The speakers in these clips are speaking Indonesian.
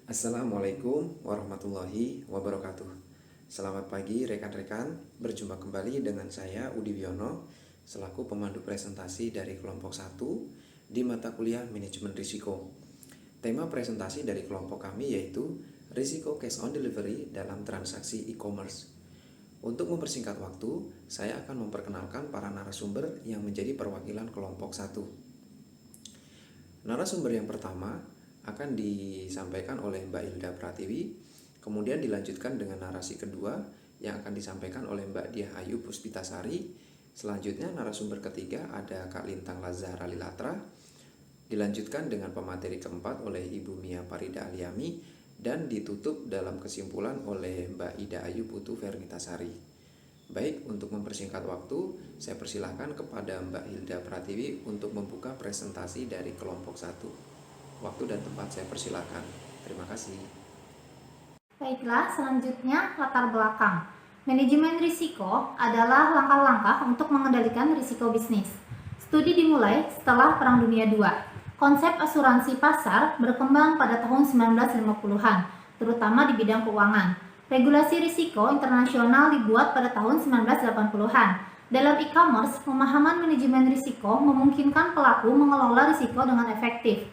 Assalamualaikum warahmatullahi wabarakatuh. Selamat pagi rekan-rekan, berjumpa kembali dengan saya Udi Wiono selaku pemandu presentasi dari kelompok 1 di mata kuliah Manajemen Risiko. Tema presentasi dari kelompok kami yaitu Risiko Cash on Delivery dalam transaksi e-commerce. Untuk mempersingkat waktu, saya akan memperkenalkan para narasumber yang menjadi perwakilan kelompok 1. Narasumber yang pertama akan disampaikan oleh Mbak Hilda Pratiwi, kemudian dilanjutkan dengan narasi kedua yang akan disampaikan oleh Mbak Diah Ayu Puspitasari. Selanjutnya narasumber ketiga ada Kak Lintang Lazara Lilatra, dilanjutkan dengan pemateri keempat oleh Ibu Mia Parida Aliami, dan ditutup dalam kesimpulan oleh Mbak Ida Ayu Putu Vernitasari. Baik, untuk mempersingkat waktu, saya persilahkan kepada Mbak Hilda Pratiwi untuk membuka presentasi dari kelompok 1. Waktu dan tempat saya persilahkan. Terima kasih. Baiklah, selanjutnya latar belakang. Manajemen risiko adalah langkah-langkah untuk mengendalikan risiko bisnis. Studi dimulai setelah Perang Dunia II. Konsep asuransi pasar berkembang pada tahun 1950-an, terutama di bidang keuangan. Regulasi risiko internasional dibuat pada tahun 1980-an. Dalam e-commerce, pemahaman manajemen risiko memungkinkan pelaku mengelola risiko dengan efektif.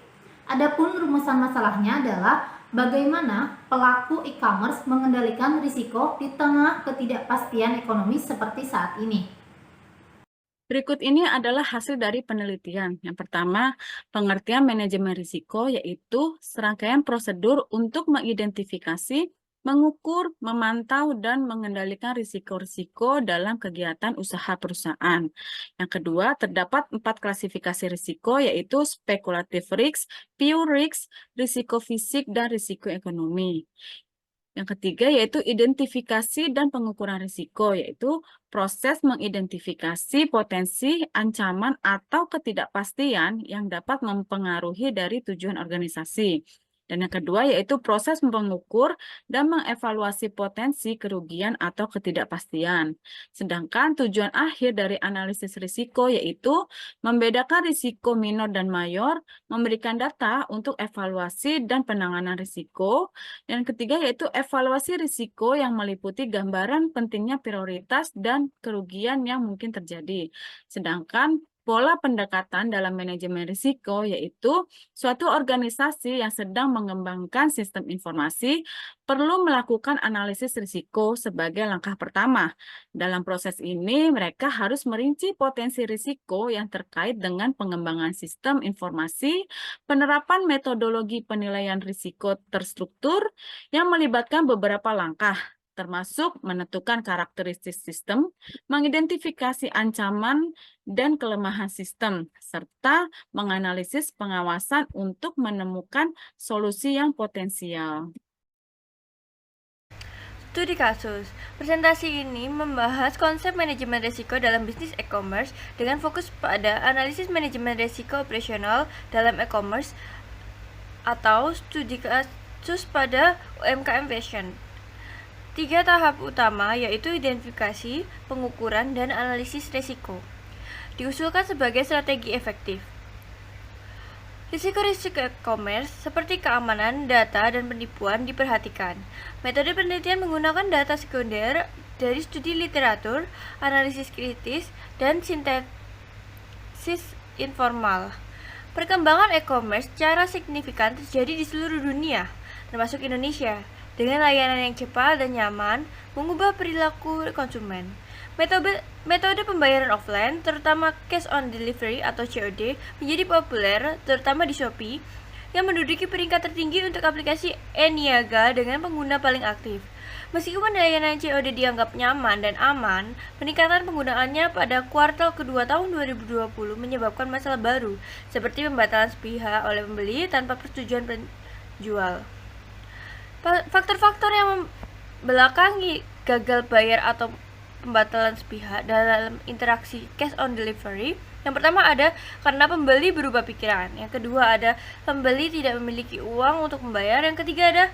Adapun rumusan masalahnya adalah bagaimana pelaku e-commerce mengendalikan risiko di tengah ketidakpastian ekonomi seperti saat ini. Berikut ini adalah hasil dari penelitian. Yang pertama, pengertian manajemen risiko yaitu serangkaian prosedur untuk mengidentifikasi, mengukur, memantau, dan mengendalikan risiko-risiko dalam kegiatan usaha perusahaan. Yang kedua, terdapat 4 klasifikasi risiko yaitu speculative risk, pure risk, risiko fisik, dan risiko ekonomi. Yang ketiga yaitu identifikasi dan pengukuran risiko, yaitu proses mengidentifikasi potensi, ancaman, atau ketidakpastian yang dapat mempengaruhi dari tujuan organisasi. Dan yang kedua yaitu proses mengukur dan mengevaluasi potensi kerugian atau ketidakpastian. Sedangkan tujuan akhir dari analisis risiko yaitu membedakan risiko minor dan mayor, memberikan data untuk evaluasi dan penanganan risiko. Dan ketiga yaitu evaluasi risiko yang meliputi gambaran pentingnya prioritas dan kerugian yang mungkin terjadi. Sedangkan pola pendekatan dalam manajemen risiko yaitu suatu organisasi yang sedang mengembangkan sistem informasi perlu melakukan analisis risiko sebagai langkah pertama. Dalam proses ini, mereka harus merinci potensi risiko yang terkait dengan pengembangan sistem informasi, penerapan metodologi penilaian risiko terstruktur yang melibatkan beberapa langkah, termasuk menentukan karakteristik sistem, mengidentifikasi ancaman dan kelemahan sistem, serta menganalisis pengawasan untuk menemukan solusi yang potensial. Studi kasus. Presentasi ini membahas konsep manajemen risiko dalam bisnis e-commerce dengan fokus pada analisis manajemen risiko operasional dalam e-commerce atau studi kasus pada UMKM fashion. 3 tahap utama yaitu identifikasi, pengukuran, dan analisis risiko. Diusulkan sebagai strategi efektif. Risiko-risiko e-commerce seperti keamanan, data, dan penipuan diperhatikan. Metode penelitian menggunakan data sekunder dari studi literatur, analisis kritis, dan sintesis informal. Perkembangan e-commerce secara signifikan terjadi di seluruh dunia, termasuk Indonesia, dengan layanan yang cepat dan nyaman, mengubah perilaku konsumen. Metode pembayaran offline, terutama cash on delivery atau COD, menjadi populer, terutama di Shopee, yang menduduki peringkat tertinggi untuk aplikasi e-niaga dengan pengguna paling aktif. Meskipun layanan COD dianggap nyaman dan aman, peningkatan penggunaannya pada kuartal kedua tahun 2020 menyebabkan masalah baru, seperti pembatalan sepihak oleh pembeli tanpa persetujuan penjual. Faktor-faktor yang membelakangi gagal bayar atau pembatalan sepihak dalam interaksi cash on delivery. Yang pertama ada karena pembeli berubah pikiran. Yang kedua ada pembeli tidak memiliki uang untuk membayar. Yang ketiga ada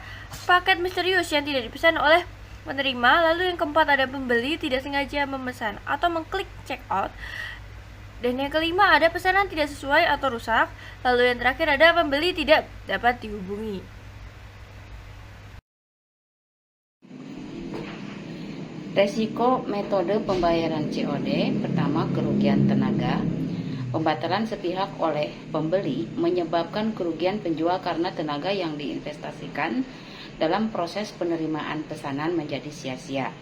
paket misterius yang tidak dipesan oleh penerima. Lalu yang keempat ada pembeli tidak sengaja memesan atau mengklik check out. Dan yang kelima ada pesanan tidak sesuai atau rusak. Lalu yang terakhir ada pembeli tidak dapat dihubungi. Resiko metode pembayaran COD, pertama kerugian tenaga. Pembatalan sepihak oleh pembeli menyebabkan kerugian penjual karena tenaga yang diinvestasikan dalam proses penerimaan pesanan menjadi sia-sia.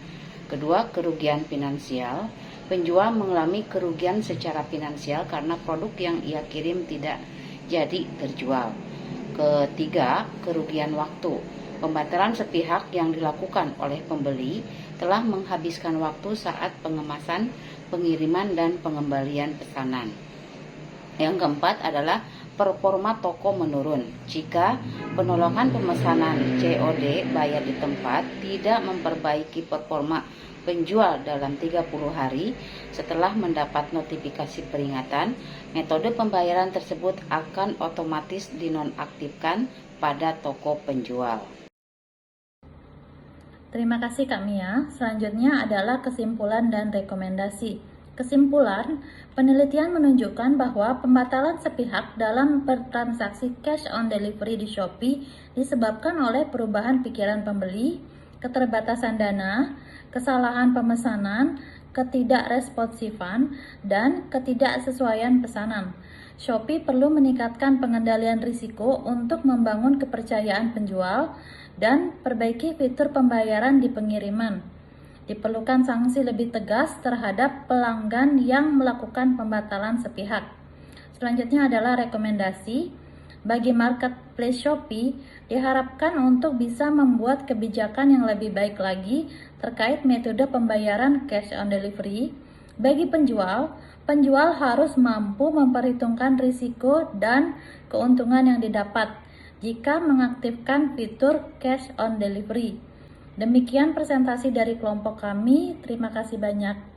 Kedua, kerugian finansial. Penjual mengalami kerugian secara finansial karena produk yang ia kirim tidak jadi terjual. Ketiga, kerugian waktu. Pembatalan sepihak yang dilakukan oleh pembeli telah menghabiskan waktu saat pengemasan, pengiriman, dan pengembalian pesanan. Yang keempat adalah performa toko menurun. Jika penolakan pemesanan COD bayar di tempat tidak memperbaiki performa penjual dalam 30 hari setelah mendapat notifikasi peringatan, metode pembayaran tersebut akan otomatis dinonaktifkan pada toko penjual. Terima kasih Kak Mia. Selanjutnya adalah kesimpulan dan rekomendasi. Kesimpulan, penelitian menunjukkan bahwa pembatalan sepihak dalam bertransaksi cash on delivery di Shopee disebabkan oleh perubahan pikiran pembeli, keterbatasan dana, kesalahan pemesanan, ketidakresponsifan, dan ketidaksesuaian pesanan. Shopee perlu meningkatkan pengendalian risiko untuk membangun kepercayaan penjual dan perbaiki fitur pembayaran di pengiriman. Diperlukan sanksi lebih tegas terhadap pelanggan yang melakukan pembatalan sepihak. Selanjutnya adalah rekomendasi. Bagi marketplace Shopee, diharapkan untuk bisa membuat kebijakan yang lebih baik lagi terkait metode pembayaran cash on delivery. Bagi penjual harus mampu memperhitungkan risiko dan keuntungan yang didapat jika mengaktifkan fitur cash on delivery. Demikian presentasi dari kelompok kami. Terima kasih banyak.